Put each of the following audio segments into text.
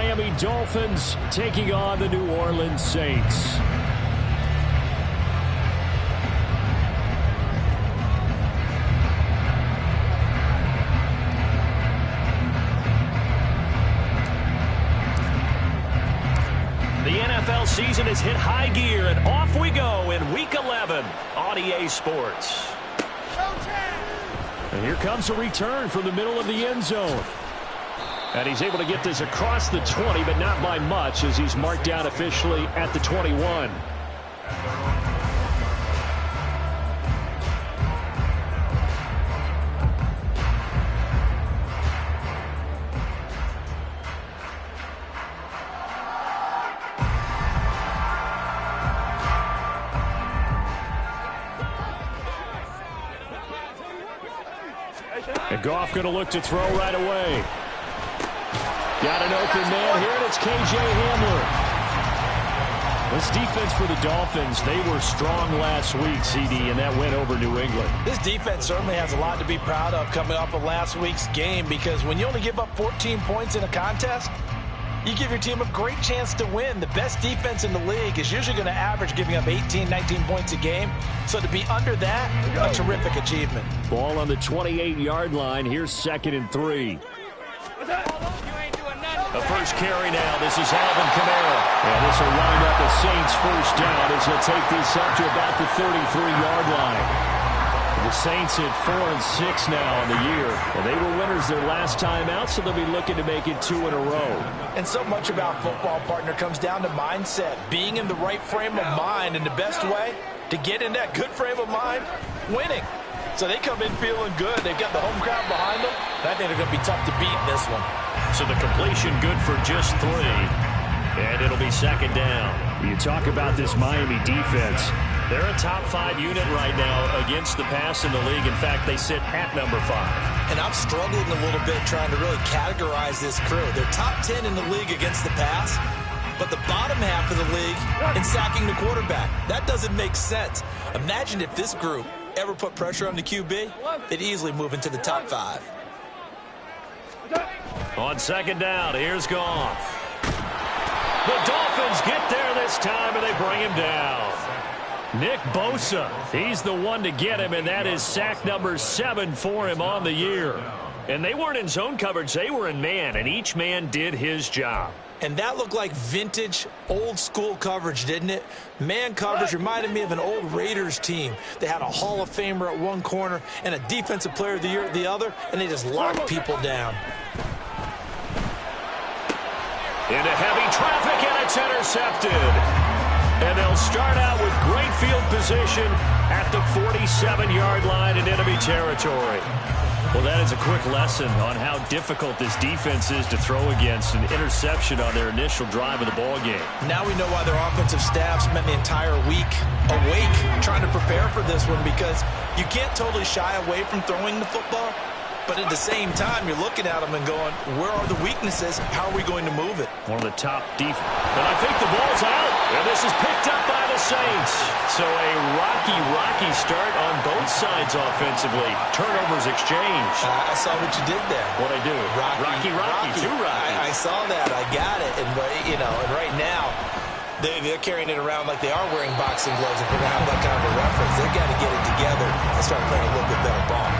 Miami Dolphins taking on the New Orleans Saints. The NFL season has hit high gear, and off we go in Week 11 on EA Sports. And here comes a return from the middle of the end zone. And he's able to get this across the 20, but not by much, as he's marked down officially at the 21. And Goff going to look to throw right away. Got an open man here, and it's K.J. Hamler. This defense for the Dolphins, they were strong last week, CD, and that went over New England. This defense certainly has a lot to be proud of coming off of last week's game, because when you only give up 14 points in a contest, you give your team a great chance to win. The best defense in the league is usually going to average giving up 18, 19 points a game. So to be under that, a terrific achievement. Ball on the 28-yard line. Here's 2nd and 3. The first carry now. This is Alvin Kamara. And this will wind up the Saints' first down as he'll take this up to about the 33-yard line. The Saints at 4-6 now in the year. And they were winners their last time out, so they'll be looking to make it 2 in a row. And so much about football, partner, comes down to mindset. Being in the right frame of mind, and the best way to get in that good frame of mind, winning. So they come in feeling good. They've got the home crowd behind them. And I think they're going to be tough to beat in this one. So the completion good for just 3. And it'll be 2nd down. You talk about this Miami defense. They're a top 5 unit right now against the pass in the league. In fact, they sit at number 5. And I'm struggling a little bit trying to really categorize this crew. They're top 10 in the league against the pass, but the bottom half of the league in sacking the quarterback. That doesn't make sense. Imagine if this group ever put pressure on the QB, they'd easily move into the top 5. On 2nd down, here's Goff. The Dolphins get there this time, and they bring him down. Nick Bosa, he's the one to get him, and that is sack number 7 for him on the year. And they weren't in zone coverage, they were in man, and each man did his job. And that looked like vintage, old-school coverage, didn't it? Man coverage reminded me of an old Raiders team. They had a Hall of Famer at one corner and a Defensive Player of the Year at the other, and they just locked people down. Into heavy traffic, and it's intercepted. And they'll start out with great field position at the 47-yard line in enemy territory. Well, that is a quick lesson on how difficult this defense is to throw against. An interception on their initial drive of the ballgame. Now we know why their offensive staff spent the entire week awake trying to prepare for this one, because you can't totally shy away from throwing the football. But at the same time, you're looking at them and going, where are the weaknesses? How are we going to move it? One of the top defense. And I think the ball's out. And this is picked up by the Saints. So a rocky start on both sides offensively. Turnovers exchanged. I saw what you did there. What'd I do? Rocky. Two Rockies. I saw that. I got it. And, you know, and right now, they're carrying it around like they are wearing boxing gloves. If we're going to have that kind of a reference, they've got to get it together and start playing a little bit better ball.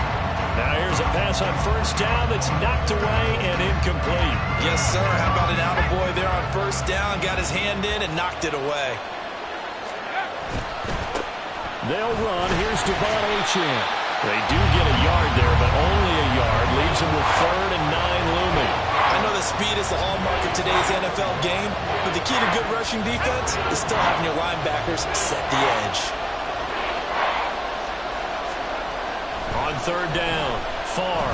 Now here's a pass on first down that's knocked away and incomplete. Yes, sir. How about an attaboy there on first down? Got his hand in and knocked it away. They'll run. Here's Devon Achane. They do get a yard there, but only a yard. Leaves them with 3rd and 9 looming. I know that speed is the hallmark of today's NFL game, but the key to good rushing defense is still having your linebackers set the edge. On 3rd down, Farr.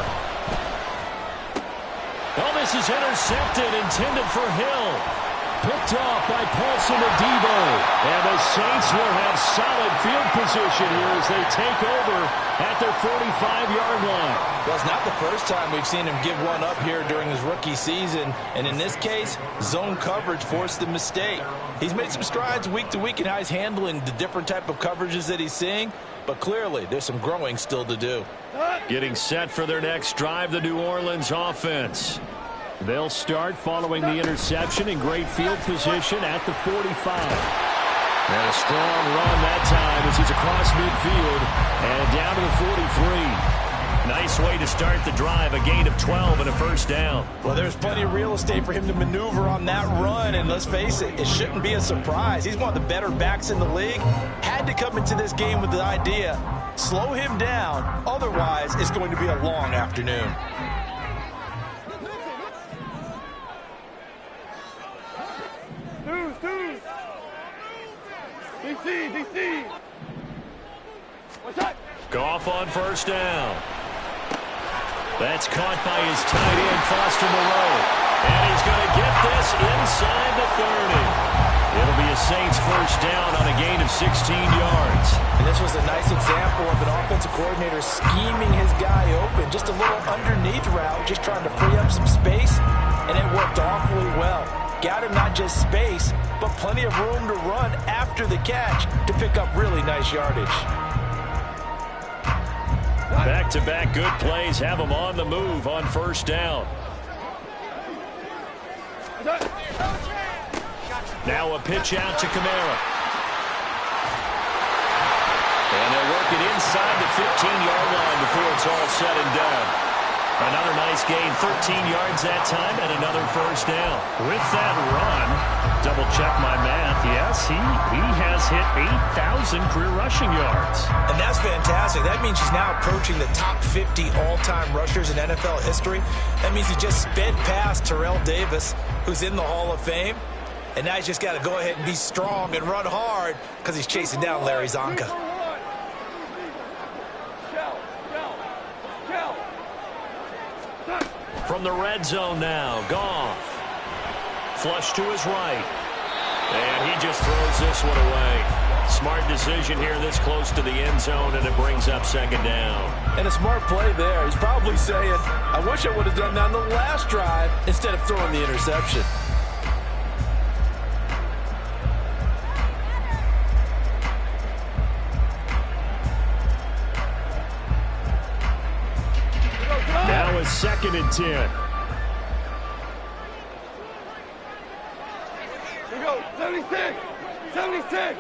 Oh, this is intercepted, intended for Hill. Picked off by Paulson Adebo. And the Saints will have solid field position here as they take over at their 45-yard line. Well, it's not the first time we've seen him give one up here during his rookie season. And in this case, zone coverage forced the mistake. He's made some strides week to week in how he's handling the different type of coverages that he's seeing. But clearly, there's some growing still to do. Getting set for their next drive, the New Orleans offense. They'll start following the interception in great field position at the 45. And a strong run that time as he's across midfield and down to the 43. Nice way to start the drive, a gain of 12 and a first down. Well, there's plenty of real estate for him to maneuver on that run, and let's face it, it shouldn't be a surprise. He's one of the better backs in the league. Had to come into this game with the idea, slow him down, otherwise it's going to be a long afternoon. DC. Goff on first down. That's caught by his tight end, Foster Moreau. And he's going to get this inside the 30. It'll be a Saints first down on a gain of 16 yards. And this was a nice example of an offensive coordinator scheming his guy open. Just a little underneath route, just trying to free up some space. And it worked awfully well. Got him not just space, but plenty of room to run after the catch to pick up really nice yardage. Back-to-back good plays have him on the move on first down. Now a pitch out to Kamara. And they'll work it inside the 15-yard line before it's all said and done. Another nice gain, 13 yards that time, and another first down. With that run, double-check my math, yes, he has hit 8,000 career rushing yards. And that's fantastic. That means he's now approaching the top 50 all-time rushers in NFL history. That means he just sped past Terrell Davis, who's in the Hall of Fame. And now he's just got to go ahead and be strong and run hard because he's chasing down Larry Zonka. From the red zone now, Goff. Flush to his right. And he just throws this one away. Smart decision here this close to the end zone, and it brings up second down. And a smart play there. He's probably saying, I wish I would have done that on the last drive instead of throwing the interception. Now a 2nd and 10. Here we go, 76, 76.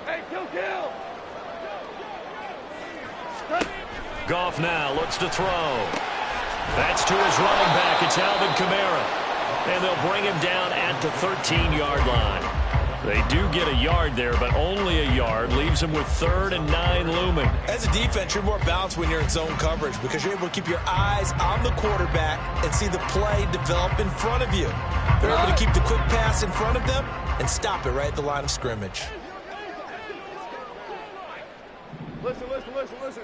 Hey, kill. Goff now looks to throw. That's to his running back. It's Alvin Kamara. And they'll bring him down at the 13-yard line. They do get a yard there, but only a yard. Leaves them with 3rd and 9 looming. As a defense, you're more balanced when you're in zone coverage because you're able to keep your eyes on the quarterback and see the play develop in front of you. They're able to keep the quick pass in front of them and stop it right at the line of scrimmage. Listen.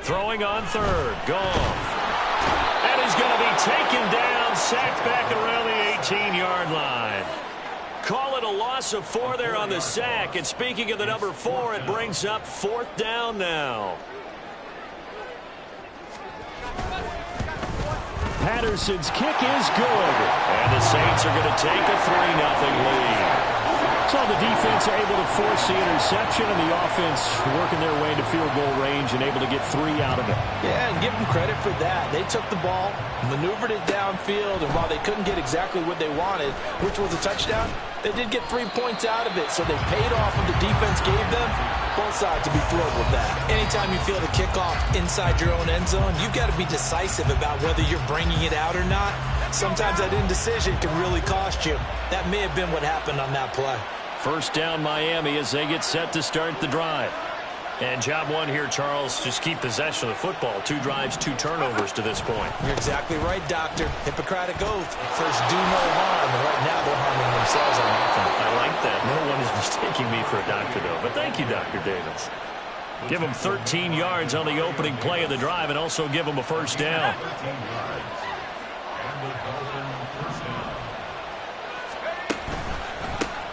Throwing on 3rd. Goff. And he's going to be taken down, sacked back around the 18-yard line. Call it a loss of 4 there on the sack. And speaking of the number 4, it brings up 4th down now. Patterson's kick is good. And the Saints are going to take a 3-0 lead. So the defense able to force the interception, and the offense working their way into field goal range and able to get 3 out of it. Yeah, and give them credit for that. They took the ball, maneuvered it downfield, and while they couldn't get exactly what they wanted, which was a touchdown, they did get 3 points out of it, so they paid off what the defense gave them. Both sides to be thrilled with that. Anytime you feel the kickoff inside your own end zone, you've got to be decisive about whether you're bringing it out or not. Sometimes that indecision can really cost you. That may have been what happened on that play. First down Miami as they get set to start the drive. And job one here, Charles, just keep possession of the football. 2 drives, 2 turnovers to this point. You're exactly right, Doctor. Hippocratic oath. First, do no harm. And right now, they're harming themselves on offense. I like that. No one is mistaking me for a doctor, though. But thank you, Dr. Davis. Give them 13 yards on the opening play of the drive and also give them a first down.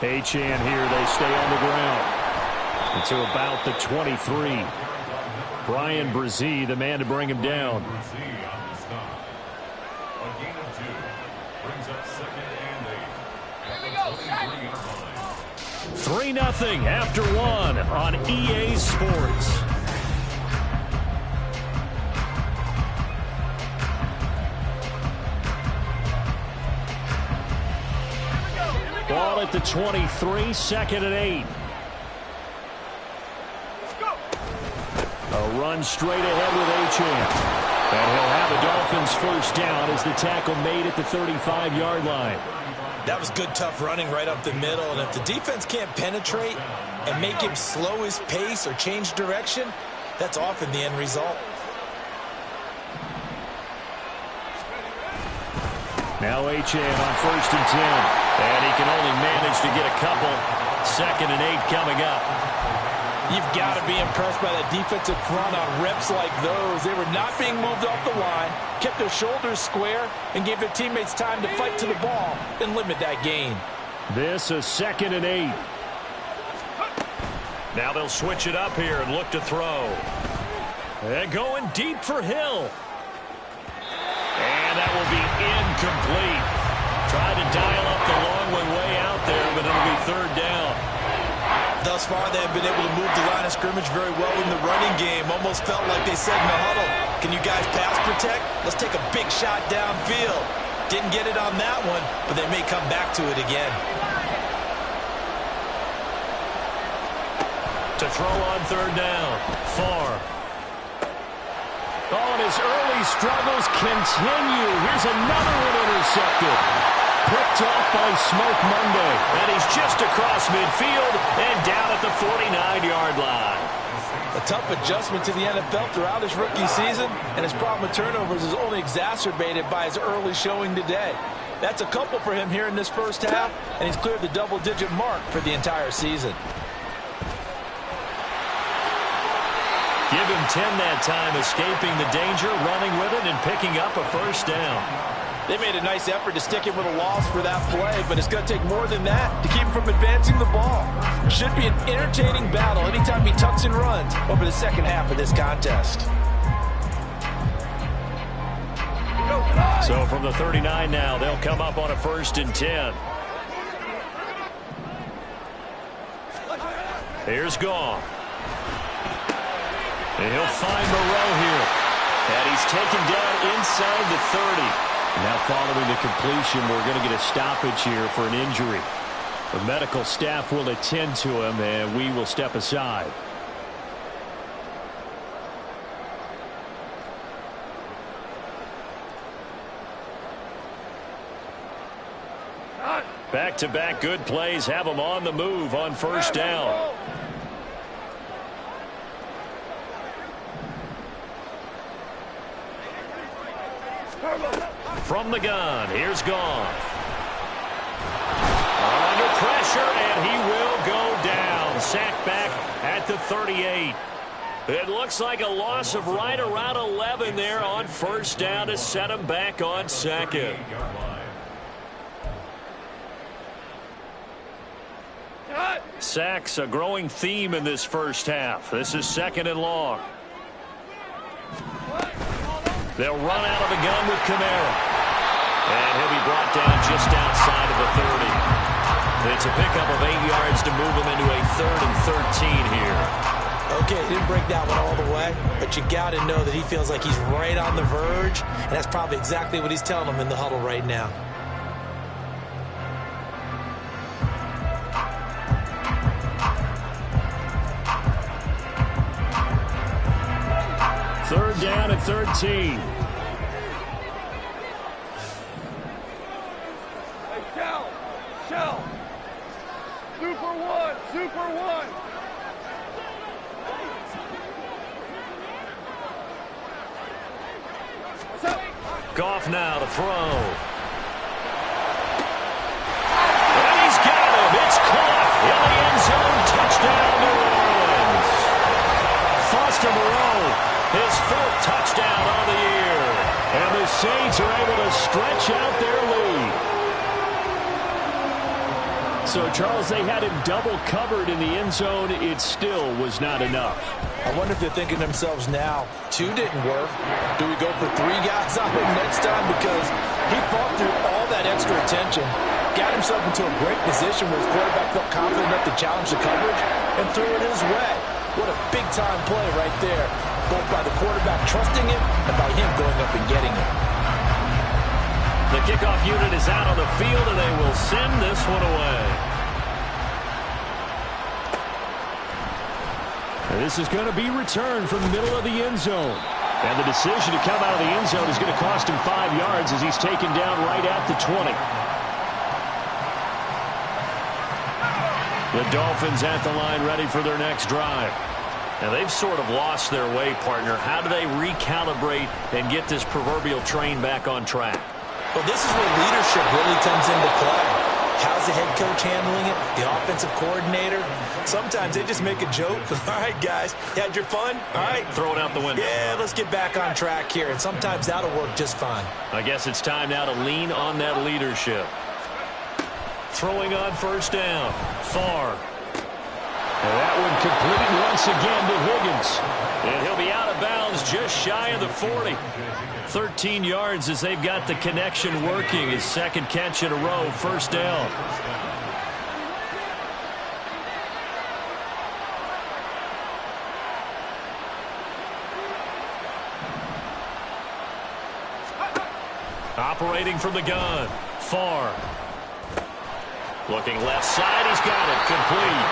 Achane here. They stay on the ground. Until about the 23. Brian Brzee, the man to bring him down. 3-0 after one on EA Sports. Ball at the 23, 2nd and 8. A run straight ahead with Achane. And he'll have the Dolphins first down as the tackle made at the 35-yard line. That was good, tough running right up the middle. And if the defense can't penetrate and make him slow his pace or change direction, that's often the end result. Now Achane on 1st and 10. And he can only manage to get a couple. 2nd and 8 coming up. You've got to be impressed by that defensive front on reps like those. They were not being moved off the line, kept their shoulders square, and gave their teammates time to fight to the ball and limit that gain. This is 2nd and 8. Now they'll switch it up here and look to throw. And going deep for Hill. And that will be incomplete. Tried to dial up the long one way out there, but it'll be 3rd down. Thus far, they have been able to move the line of scrimmage very well in the running game. Almost felt like they said in the huddle, can you guys pass protect? Let's take a big shot downfield. Didn't get it on that one, but they may come back to it again. To throw on 3rd down. Farr. Oh, and his early struggles continue. Here's another one intercepted. Picked off by Smoke Monday. And he's just across midfield and down at the 49-yard line. A tough adjustment to the NFL throughout his rookie season, and his problem with turnovers is only exacerbated by his early showing today. That's a couple for him here in this first half, and he's cleared the double-digit mark for the entire season. Give him 10 that time, escaping the danger, running with it, and picking up a first down. They made a nice effort to stick him with a loss for that play, but it's going to take more than that to keep him from advancing the ball. Should be an entertaining battle anytime he tucks and runs over the second half of this contest. So from the 39 now, they'll come up on a 1st and 10. Here's Goff. And he'll find Moreau here. And he's taken down inside the 30. Now following the completion, we're going to get a stoppage here for an injury. The medical staff will attend to him, and we will step aside. Back-to-back good plays have him on the move on 1st down. From the gun, here's Goff. Under pressure, and he will go down. Sacked back at the 38. It looks like a loss of right around 11 there on 1st down to set him back on 2nd. Sacks, a growing theme in this first half. This is 2nd and long. They'll run out of the gun with Kamara. And he'll be brought down just outside of the 30. It's a pickup of 8 yards to move him into a 3rd and 13 here. Okay, he didn't break that one all the way, but you got to know that he feels like he's right on the verge, and that's probably exactly what he's telling him in the huddle right now. Third down at 13. Shell. Super one. Goff now to throw. And he's got him. It's caught in the end zone. Touchdown, New Orleans. Foster Moreau, his 4th touchdown on the year. And the Saints are able to stretch out their lead. So, Charles, they had him double covered in the end zone. It still was not enough. I wonder if they're thinking to themselves now, 2 didn't work. Do we go for 3 guys on him next time? Because he fought through all that extra attention, got himself into a great position where his quarterback felt confident enough to challenge the coverage and threw it his way. What a big-time play right there, both by the quarterback trusting him and by him going up and getting it. The kickoff unit is out on the field, and they will send this one away. And this is going to be returned from the middle of the end zone. And the decision to come out of the end zone is going to cost him 5 yards as he's taken down right at the 20. The Dolphins at the line ready for their next drive. Now they've sort of lost their way, partner. How do they recalibrate and get this proverbial train back on track? Well, this is where leadership really comes into play. How's the head coach handling it? The offensive coordinator? Sometimes they just make a joke. All right, guys, you had your fun? All right. Throw it out the window. Yeah, let's get back on track here. And sometimes that'll work just fine. I guess it's time now to lean on that leadership. Throwing on first down. Farr. And that one completed once again to Higgins. And he'll be out of bounds just shy of the 40. 13 yards as they've got the connection working. His second catch in a row, first down. Operating from the gun. Farr. Looking left side. He's got it. Complete.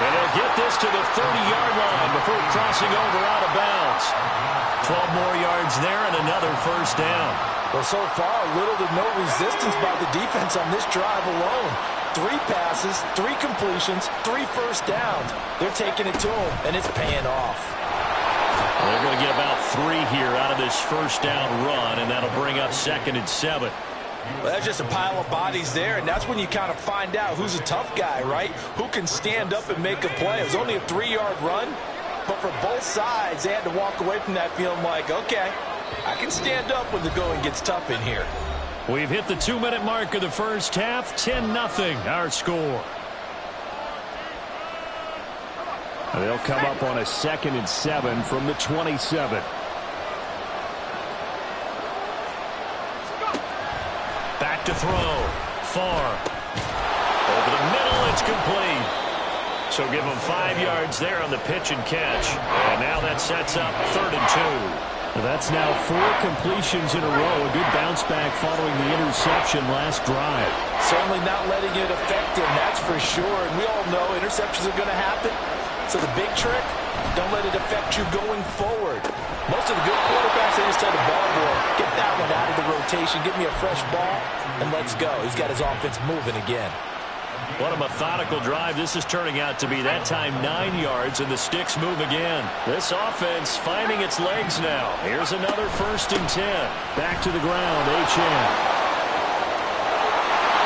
And they'll get this to the 30-yard line before crossing over out of bounds. 12 more yards there and another first down. Well, so far, little to no resistance by the defense on this drive alone. 3 passes, 3 completions, 3 first downs. They're taking it to them, and it's paying off. Well, they're going to get about 3 here out of this first down run, and that'll bring up 2nd and 7. Well, that's just a pile of bodies there, and that's when you kind of find out who's a tough guy, right? Who can stand up and make a play. It was only a 3-yard run, but for both sides, they had to walk away from that feeling like, okay, I can stand up when the going gets tough in here. We've hit the 2-minute mark of the first half. 10-0 our score. They'll come up on a 2nd and 7 from the 27. Back to throw. Farr. Over the middle, it's complete. So give them 5 yards there on the pitch and catch. And now that sets up 3rd and 2. That's now 4 completions in a row. A good bounce back following the interception last drive. Certainly not letting it affect him, that's for sure. And we all know interceptions are going to happen. So the big trick, don't let it affect you going forward. Most of the good quarterbacks, they just tell the ball boy, get that one out of the rotation, get me a fresh ball, and let's go. He's got his offense moving again. What a methodical drive this is turning out to be. That time 9 yards, and the sticks move again. This offense finding its legs now. Here's another 1st and 10. Back to the ground, Achane.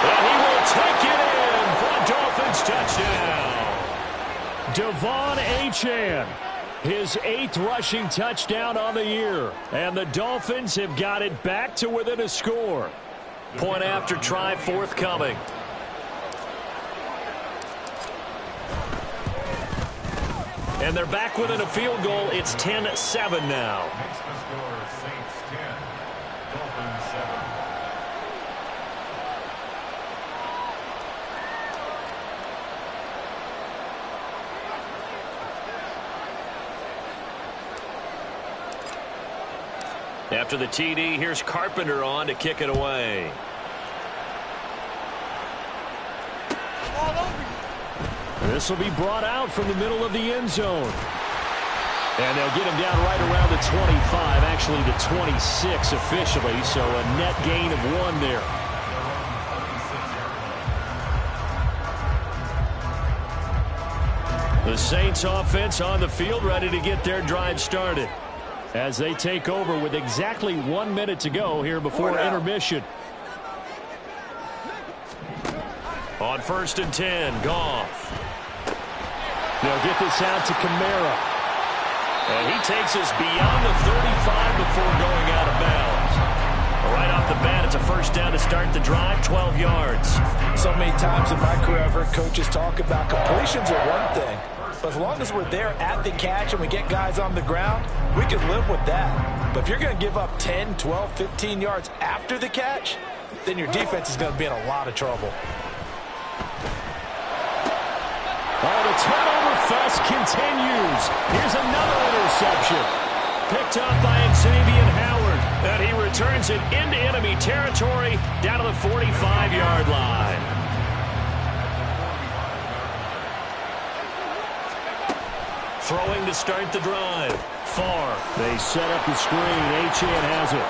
And he will take it in for a Dolphins touchdown. Devon Achane. His 8th rushing touchdown on the year. And the Dolphins have got it back to within a score. Point after try forthcoming. And they're back within a field goal. It's 10-7 now. After the TD, here's Carpenter on to kick it away. This will be brought out from the middle of the end zone. And they'll get him down right around the 25, actually the 26 officially, so a net gain of 1 there. The Saints offense on the field ready to get their drive started as they take over with exactly 1 minute to go here before intermission. On 1st and 10, Goff. They'll get this out to Kamara. And he takes us beyond the 35 before going out of bounds. Right off the bat, it's a first down to start the drive, 12 yards. So many times in my career, I've heard coaches talk about completions are one thing. But as long as we're there at the catch and we get guys on the ground, we can live with that. But if you're going to give up 10, 12, 15 yards after the catch, then your defense is going to be in a lot of trouble. Oh, the turnover fest continues. Here's another interception. Picked up by Xavier Howard. And he returns it into enemy territory down to the 45-yard line. Throwing to start the drive. Farr. They set up the screen. Achane has it.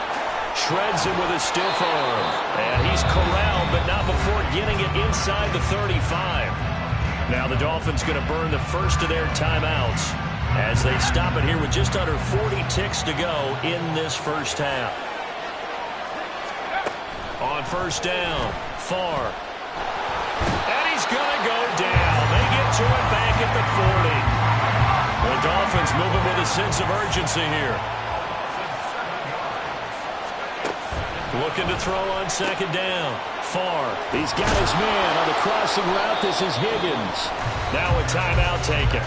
Shreds him with a stiff arm. And he's corralled, but not before getting it inside the 35. Now the Dolphins going to burn the first of their timeouts as they stop it here with just under 40 ticks to go in this first half. On first down, Farr. And he's going to go down. They get to it back at the 40. The Dolphins moving with a sense of urgency here. Looking to throw on second down. Farr. He's got his man on the crossing route. This is Higgins. Now a timeout taken.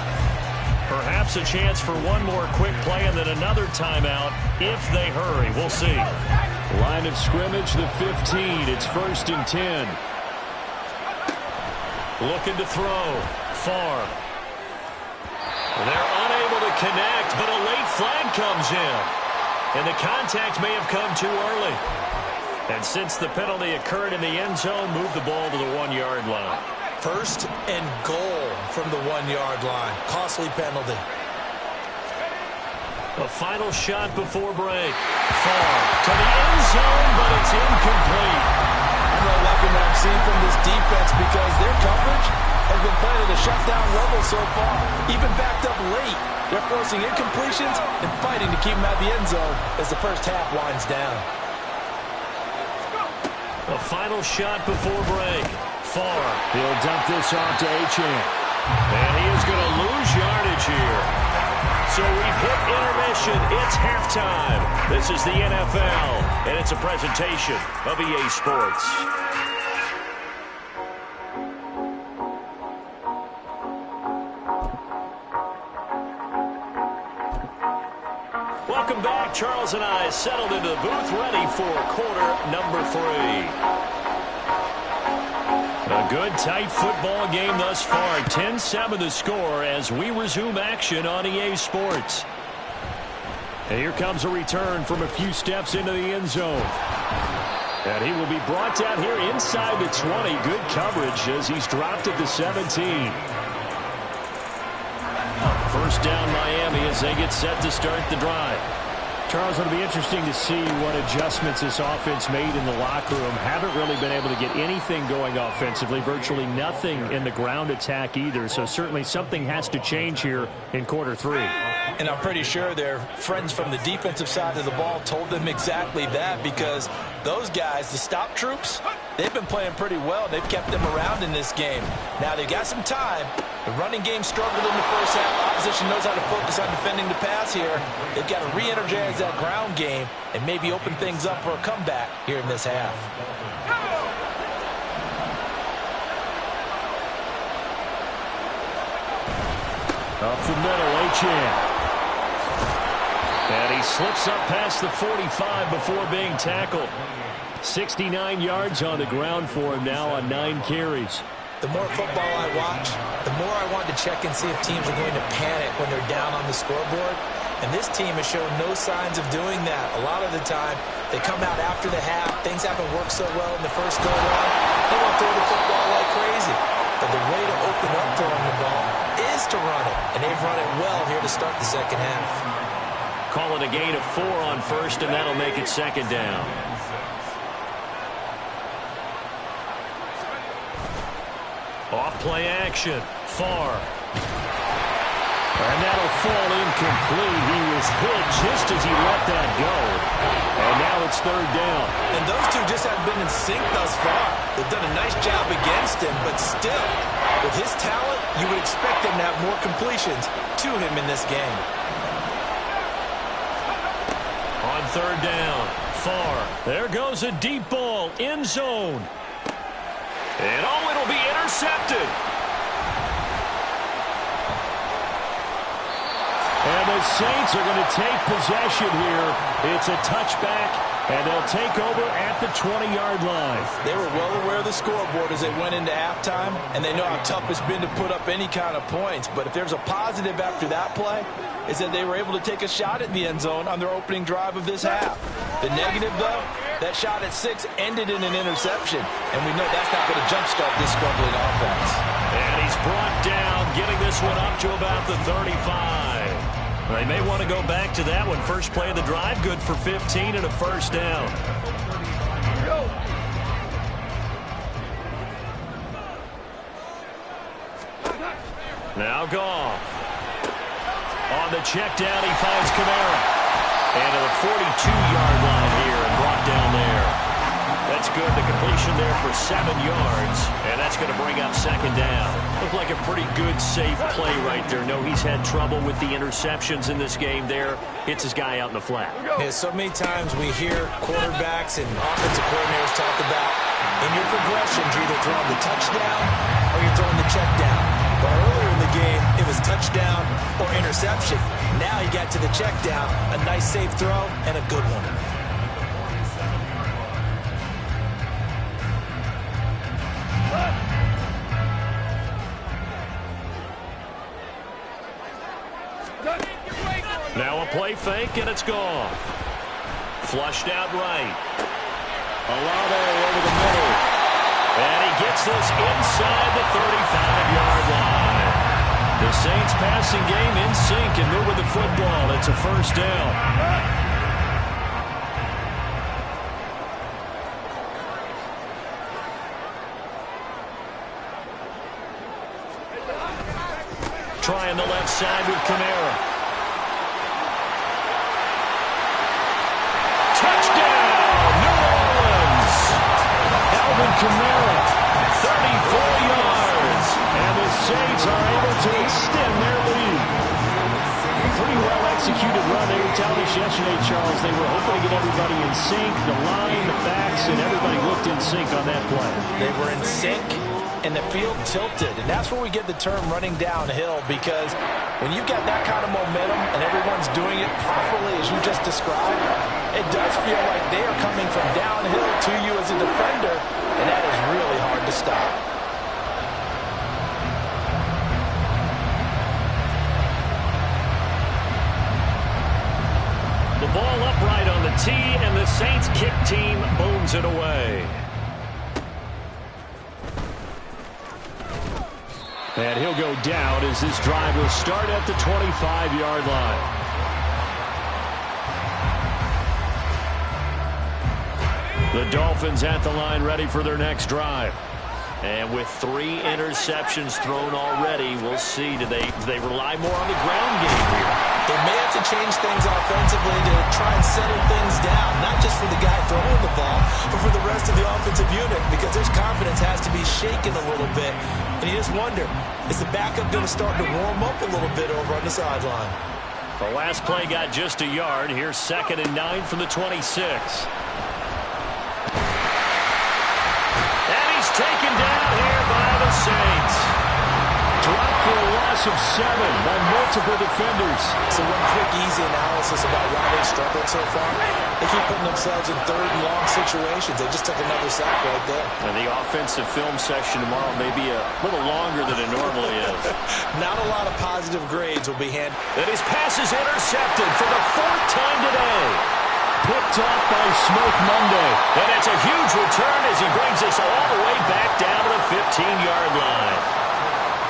Perhaps a chance for one more quick play and then another timeout if they hurry. We'll see. Line of scrimmage, the 15. It's 1st and 10. Looking to throw. Farr. They're unable to connect, but a late flag comes in. And the contact may have come too early. And since the penalty occurred in the end zone, move the ball to the 1-yard line. 1st and goal from the 1-yard line. Costly penalty. A final shot before break. Farr to the end zone, but it's incomplete. I'm not liking what I've seen from this defense because their coverage has been playing at a shutdown level so far. Even backed up late. They're forcing incompletions and fighting to keep them out of the end zone as the first half winds down. A final shot before break. Farr. He'll dump this off to Achane. And he is going to lose yardage here. So we've hit intermission. It's halftime. This is the NFL, and it's a presentation of EA Sports. Welcome back. Charles and I settled into the booth ready for quarter number 3. A good, tight football game thus far. 10-7 the score as we resume action on EA Sports. And here comes a return from a few steps into the end zone. And he will be brought down here inside the 20. Good coverage as he's dropped at the 17. First down Miami as they get set to start the drive. Charles, it'll be interesting to see what adjustments this offense made in the locker room. Haven't really been able to get anything going offensively, virtually nothing in the ground attack either. So certainly something has to change here in quarter 3. And I'm pretty sure their friends from the defensive side of the ball told them exactly that because those guys, the stop troops, they've been playing pretty well. They've kept them around in this game. Now they've got some time. The running game struggled in the first half. Opposition knows how to focus on defending the pass here. They've got to re-energize that ground game and maybe open things up for a comeback here in this half. Up the middle, Achane. And he slips up past the 45 before being tackled. 69 yards on the ground for him now on 9 carries. The more football I watch, the more I want to check and see if teams are going to panic when they're down on the scoreboard. And this team has shown no signs of doing that. A lot of the time, they come out after the half. Things haven't worked so well in the first go-around. They want to throw the football like crazy. But the way to open up throwing the ball is to run it. And they've run it well here to start the second half. Call it a gain of 4 on first, and that'll make it second down. Off play action. Farr. And that'll fall incomplete. He was hit just as he let that go. And now it's third down. And those two just haven't been in sync thus far. They've done a nice job against him, but still, with his talent, you would expect him to have more completions to him in this game. On third down, Farr. There goes a deep ball, end zone. And oh, it'll be intercepted. And the Saints are going to take possession here. It's a touchback, and they'll take over at the 20-yard line. They were well aware of the scoreboard as they went into halftime, and they know how tough it's been to put up any kind of points. But if there's a positive after that play, is that they were able to take a shot at the end zone on their opening drive of this half. The negative, though, that shot at 6 ended in an interception, and we know that's not going to jumpstart this struggling offense. And he's brought down, getting this one up to about the 35. They may want to go back to that one. First play of the drive, good for 15 and a first down. Now Goff. On the check down, he finds Kamara. And to the 42-yard line here and brought down there. That's good. The completion there for 7 yards. And that's going to bring up second down. Looked like a pretty good, safe play right there. No, he's had trouble with the interceptions in this game there. Hits his guy out in the flat. Yeah, so many times we hear quarterbacks and offensive coordinators talk about in your progressions, you're either throwing the touchdown or you're throwing the check down. But earlier in the game, it was touchdown or interception. Now he got to the check down, a nice safe throw, and a good one. Now a play fake, and it's gone. Flushed out right. Olave over the middle. And he gets this inside the 35-yard line. The Saints passing game in sync and moving the football. It's a first down. Trying the left side with Kamara. Touchdown, New Orleans! Alvin Kamara, 34 yards. And the Saints are able to extend their lead. Pretty well executed run. They were telling us yesterday, Charles, they were hoping to get everybody in sync. The line, the backs, and everybody looked in sync on that play. They were in sync, and the field tilted. And that's where we get the term running downhill, because when you've got that kind of momentum and everyone's doing it properly as you just described, it does feel like they are coming from downhill to you as a defender, and that is really hard to stop. The ball upright on the tee, and the Saints kick team booms it away. And he'll go down as this drive will start at the 25-yard line. The Dolphins at the line, ready for their next drive. And with 3 interceptions thrown already, we'll see. Do they rely more on the ground game here? They may have to change things offensively to try and settle things down, not just for the guy throwing the ball, but for the rest of the offensive unit, because their confidence has to be shaken a little bit. And you just wonder, is the backup going to start to warm up a little bit over on the sideline? The last play got just a yard. Here's 2nd and 9 from the 26. Taken down here by the Saints. Dropped for a loss of 7 by multiple defenders. So one quick, easy analysis about why they struggled so far. They keep putting themselves in 3rd and long situations. They just took another sack right there. And the offensive film session tomorrow may be a little longer than it normally is. Not a lot of positive grades will be handed. And his pass is intercepted for the 4th time today. Picked off by Smoke Monday. And it's a huge return as he brings us all the way back down to the 15-yard line.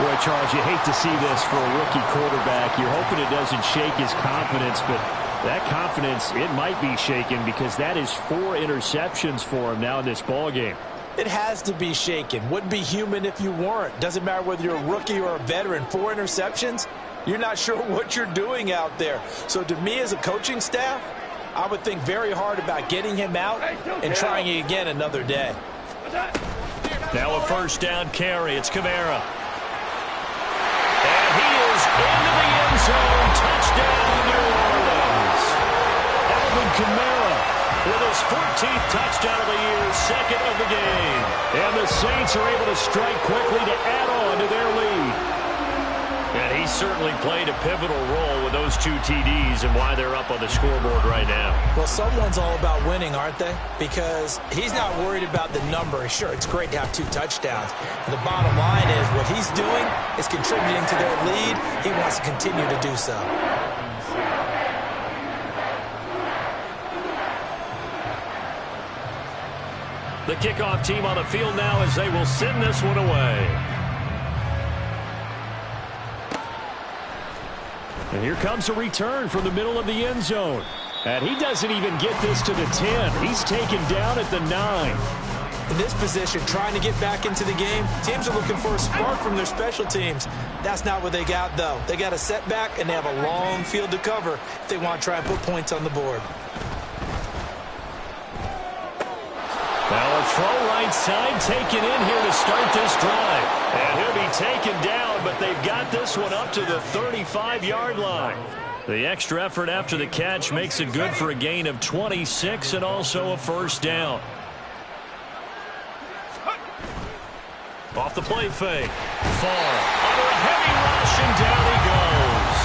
Boy, Charles, you hate to see this for a rookie quarterback. You're hoping it doesn't shake his confidence, but that confidence, it might be shaken because that is 4 interceptions for him now in this ballgame. It has to be shaken. Wouldn't be human if you weren't. Doesn't matter whether you're a rookie or a veteran. 4 interceptions, you're not sure what you're doing out there. So to me as a coaching staff, I would think very hard about getting him out and trying it again another day. Now a first down carry. It's Kamara. And he is into the end zone. Touchdown, New Orleans. Alvin Kamara with his 14th touchdown of the year, 2nd of the game. And the Saints are able to strike quickly to add on to their lead. And he certainly played a pivotal role with those 2 TDs and why they're up on the scoreboard right now. Well, someone's all about winning, aren't they? Because he's not worried about the number. Sure, it's great to have 2 touchdowns. And the bottom line is what he's doing is contributing to their lead. He wants to continue to do so. The kickoff team on the field now as they will send this one away. And here comes a return from the middle of the end zone. And he doesn't even get this to the 10. He's taken down at the 9. In this position, trying to get back into the game, teams are looking for a spark from their special teams. That's not what they got, though. They got a setback, and they have a long field to cover if they want to try and put points on the board. Now a throw right side taken in here to start this drive. And he'll be taken down, but they've got this one up to the 35-yard line. The extra effort after the catch makes it good for a gain of 26 and also a first down. Off the play fake. Far. Under a heavy rush, and down he goes.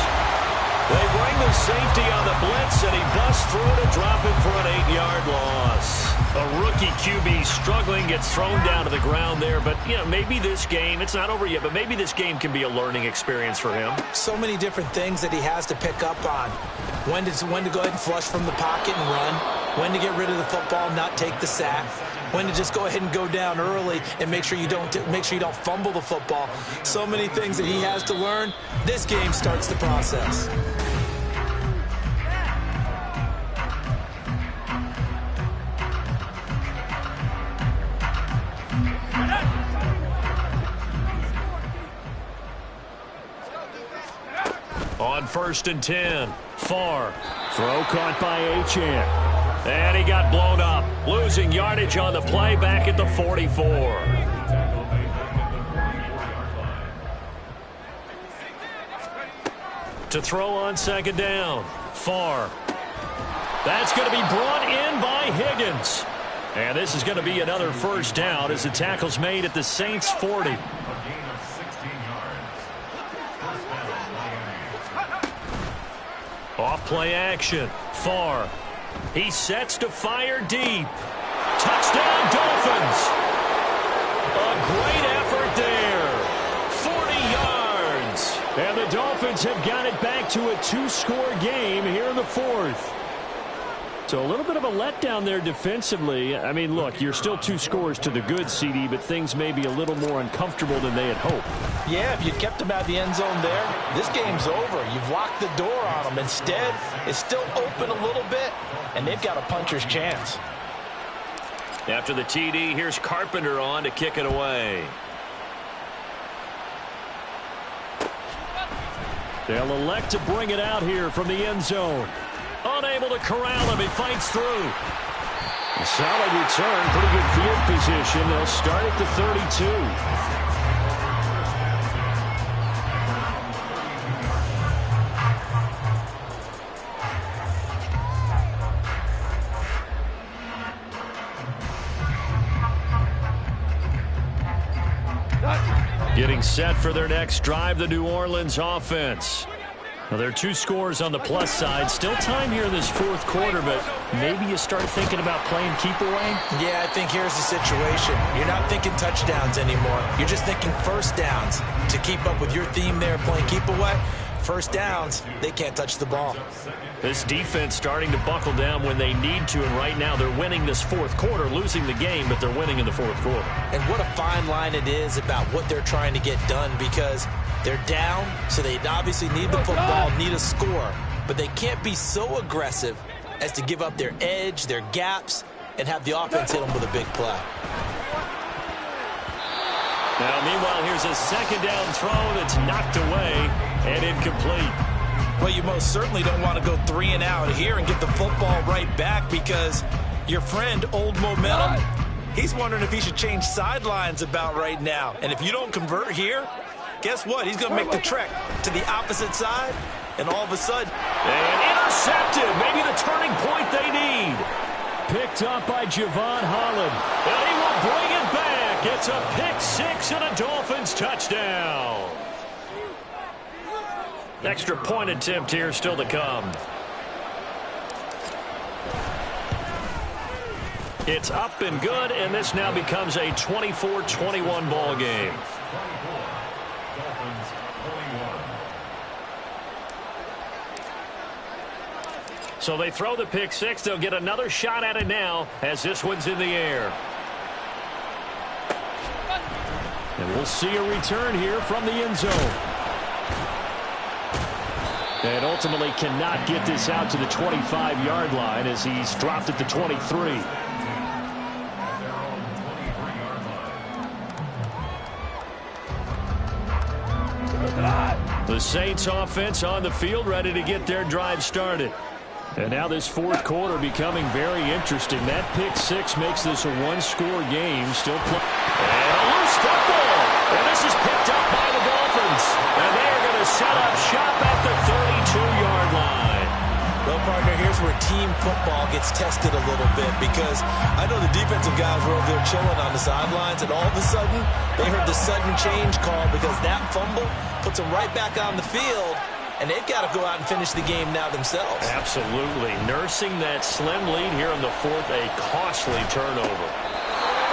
They bring the safety on the blitz, and he busts through to drop him for an 8-yard loss. A rookie QB struggling, gets thrown down to the ground there. But, you know, maybe this game, it's not over yet, but maybe this game can be a learning experience for him. So many different things that he has to pick up on. When to go ahead and flush from the pocket and run. When to get rid of the football, not take the sack. When to just go ahead and go down early and make sure you don't fumble the football. So many things that he has to learn. This game starts the process. On 1st and 10, Farr. Throw caught by Achane. And he got blown up, losing yardage on the play back at the 44. To throw on 2nd down, Farr. That's going to be brought in by Higgins. And this is going to be another first down as the tackle's made at the Saints' 40. Off play action, Farr. He sets to fire deep. Touchdown, Dolphins. A great effort there. 40 yards. And the Dolphins have got it back to a 2-score game here in the 4th. So a little bit of a letdown there defensively. I mean, look, you're still 2 scores to the good, CD, but things may be a little more uncomfortable than they had hoped. Yeah, if you kept them out of the end zone there, this game's over. You've locked the door on them. Instead, it's still open a little bit, and they've got a puncher's chance. After the TD, here's Carpenter on to kick it away. They'll elect to bring it out here from the end zone. Unable to corral him. He fights through. A solid return. Pretty good field position. They'll start at the 32. Getting set for their next drive, the New Orleans offense. Well, there are 2 scores on the plus side. Still time here in this 4th quarter, but maybe you start thinking about playing keep away? Yeah, I think here's the situation. You're not thinking touchdowns anymore. You're just thinking first downs. To keep up with your theme there, playing keep away, first downs, they can't touch the ball. This defense starting to buckle down when they need to, and right now they're winning this 4th quarter, losing the game, but they're winning in the 4th quarter. And what a fine line it is about what they're trying to get done, because they're down, so they obviously need the football, need a score, but they can't be so aggressive as to give up their edge, their gaps, and have the offense hit them with a big play. Now, meanwhile, here's a 2nd down throw that's knocked away and incomplete. Well, you most certainly don't want to go 3 and out here and get the football right back, because your friend, Old Momentum, he's wondering if he should change sidelines about right now. And if you don't convert here, guess what? He's going to make the trek to the opposite side, and all of a sudden... And intercepted. Maybe the turning point they need. Picked up by Javon Holland. And he will bring it back. It's a pick 6 and a Dolphins touchdown. Extra point attempt here still to come. It's up and good, and this now becomes a 24-21 ball game. So they throw the pick six. They'll get another shot at it now as this one's in the air. And we'll see a return here from the end zone. And ultimately cannot get this out to the 25-yard line as he's dropped at the 23. The Saints offense on the field, ready to get their drive started. And now this fourth quarter becoming very interesting. That pick six makes this a one-score game. Still play. And a loose football. And this is picked up by the Dolphins. And they are going to set up shop at the 32-yard line. Well, partner, here's where team football gets tested a little bit, because I know the defensive guys were over there chilling on the sidelines, and all of a sudden they heard the sudden change call because that fumble puts them right back on the field. And they've got to go out and finish the game now themselves. Absolutely. Nursing that slim lead here in the fourth, a costly turnover.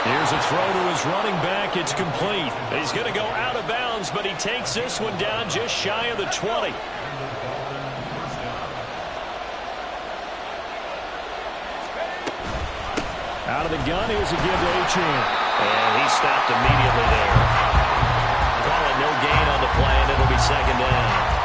Here's a throw to his running back. It's complete. He's going to go out of bounds, but he takes this one down just shy of the 20. Out of the gun, here's a give to Achane. And he stopped immediately there. Call it no gain on the play, and it'll be second down.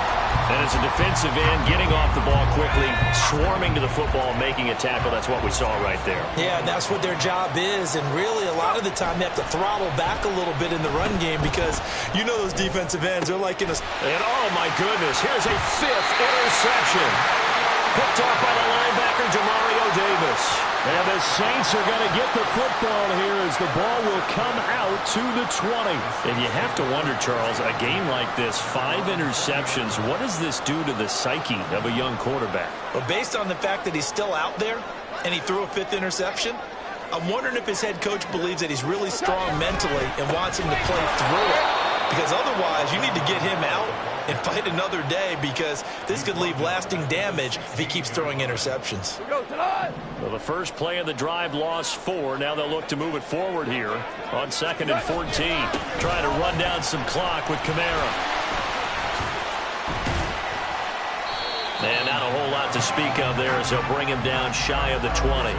And as a defensive end, getting off the ball quickly, swarming to the football, making a tackle. That's what we saw right there. Yeah, and that's what their job is. And really, a lot of the time, they have to throttle back a little bit in the run game because you know those defensive ends, they're like in a... And oh, my goodness, here's a fifth interception. Picked off by the linebacker, Demario Davis. And the Saints are going to get the football here as the ball will come out to the 20. And you have to wonder, Charles, a game like this, 5 interceptions, what does this do to the psyche of a young quarterback? Well, based on the fact that he's still out there and he threw a 5th interception, I'm wondering if his head coach believes that he's really strong mentally and wants him to play through it. Because otherwise, you need to get him out and fight another day, because this could leave lasting damage if he keeps throwing interceptions. Well, the first play of the drive lost 4. Now they'll look to move it forward here on 2nd and 14. Trying to run down some clock with Kamara. And not a whole lot to speak of there as they'll bring him down shy of the 20.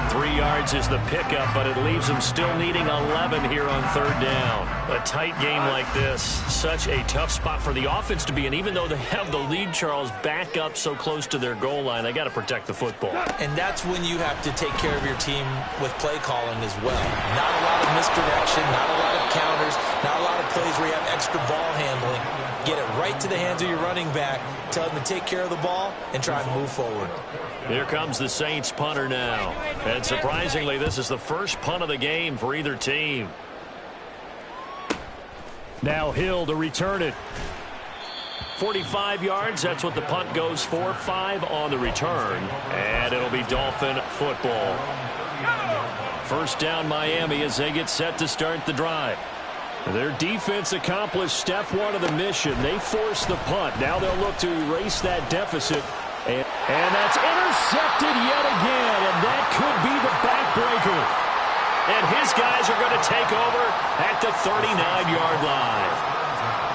3 yards is the pickup, but it leaves them still needing 11 here on 3rd down. A tight game like this, such a tough spot for the offense to be in. Even though they have the lead, Charles, back up so close to their goal line, they got to protect the football. And that's when you have to take care of your team with play calling as well. Not a lot of misdirection, not a lot of counters, not a lot of plays where you have extra ball handling. Get it right to the hands of your running back, tell him to take care of the ball, and try and move forward. Here comes the Saints punter now. And surprisingly, this is the first punt of the game for either team. Now Hill to return it. 45 yards, that's what the punt goes for. 5 on the return. And it'll be Dolphin football. First down Miami as they get set to start the drive. Their defense accomplished step 1 of the mission. They forced the punt. Now they'll look to erase that deficit. And that's intercepted yet again, and that could be the backbreaker. And his guys are going to take over at the 39-yard line.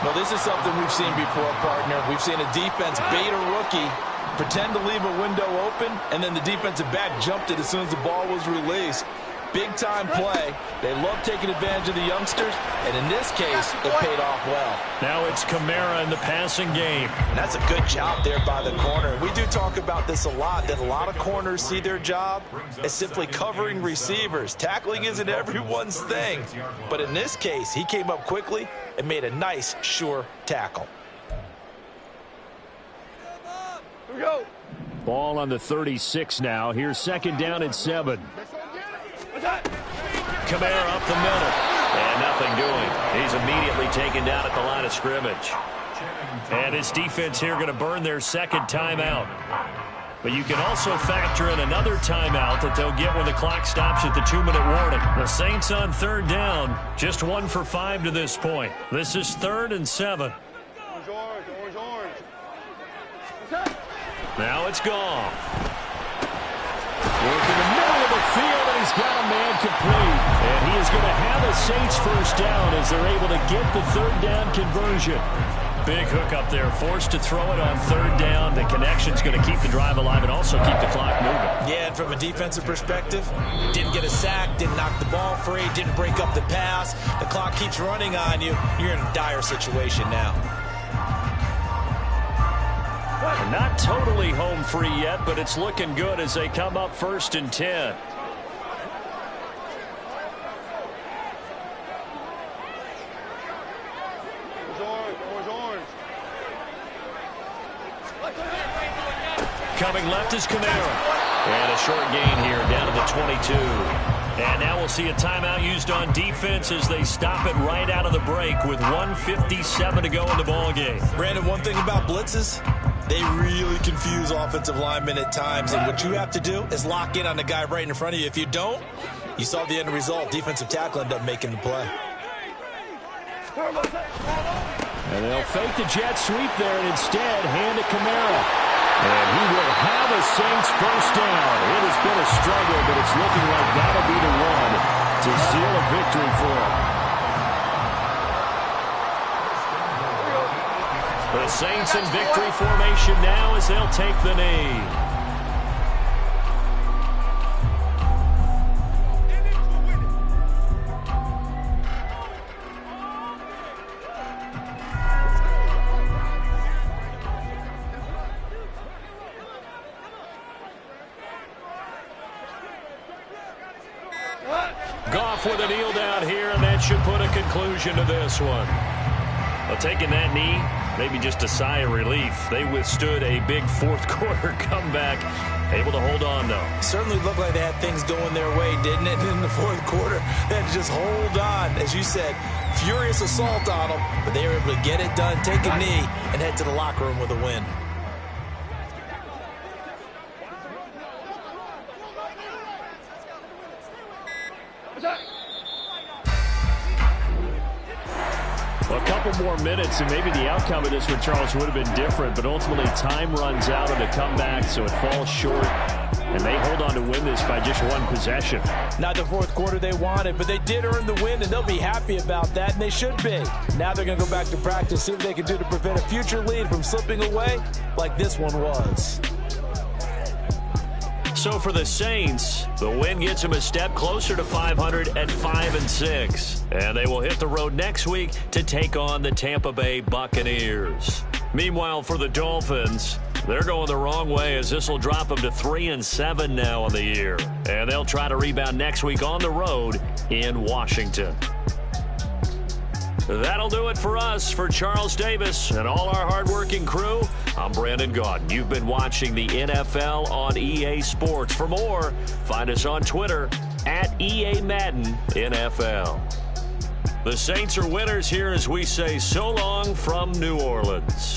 Well, this is something we've seen before, partner. We've seen a defense bait a rookie, pretend to leave a window open, and then the defensive back jumped it as soon as the ball was released. Big-time play. They love taking advantage of the youngsters, and in this case, it paid off well. Now it's Kamara in the passing game. And that's a good job there by the corner. We do talk about this a lot, that a lot of corners see their job as simply covering receivers. Tackling isn't everyone's thing. But in this case, he came up quickly and made a nice, sure tackle. Here we go. Ball on the 36 now. Here's 2nd down and 7. Kamara up the middle. And nothing doing. He's immediately taken down at the line of scrimmage. And his defense here going to burn their 2nd timeout. But you can also factor in another timeout that they'll get when the clock stops at the 2-minute warning. The Saints on 3rd down. Just 1 for 5 to this point. This is 3rd and 7. Orange. Now it's Goff. Working the middle of the field, and he's got a man complete. And he is going to have a Saints first down as they're able to get the third down conversion. Big hook up there, forced to throw it on third down. The connection's going to keep the drive alive and also keep the clock moving. Yeah, and from a defensive perspective, didn't get a sack, didn't knock the ball free, didn't break up the pass. The clock keeps running on you. You're in a dire situation now. Not totally home free yet, but it's looking good as they come up 1st and 10. Coming left is Kamara. And a short gain here down to the 22. And now we'll see a timeout used on defense as they stop it right out of the break with 1:57 to go in the ballgame. Brandon, one thing about blitzes, they really confuse offensive linemen at times. And what you have to do is lock in on the guy right in front of you. If you don't, you saw the end result. Defensive tackle ended up making the play. And they'll fake the jet sweep there and instead hand to Kamara. And he will have a Saints first down. It has been a struggle, but it's looking like that'll be the one to seal a victory for him. The Saints in victory formation now as they'll take the knee. Goff with a kneel down here, and that should put a conclusion to this one. Well, taking that knee, maybe just a sigh of relief. They withstood a big fourth-quarter comeback, able to hold on, though. Certainly looked like they had things going their way, didn't it? In the fourth quarter, they had to just hold on. As you said, furious assault on them, but they were able to get it done, take a knee, and head to the locker room with a win. A couple more minutes, and maybe the outcome of this one, Charles, would have been different, but ultimately time runs out of the comeback, so it falls short, and they hold on to win this by just one possession. Not the fourth quarter they wanted, but they did earn the win, and they'll be happy about that, and they should be. Now they're going to go back to practice, see what they can do to prevent a future lead from slipping away like this one was. So for the Saints, the win gets them a step closer to 500 at 5-6. And they will hit the road next week to take on the Tampa Bay Buccaneers. Meanwhile, for the Dolphins, they're going the wrong way as this will drop them to 3-7 now on the year. And they'll try to rebound next week on the road in Washington. That'll do it for us. For Charles Davis and all our hardworking crew, I'm Brandon Gaudin. You've been watching the NFL on EA Sports. For more, find us on Twitter at EA Madden NFL. The Saints are winners here as we say so long from New Orleans.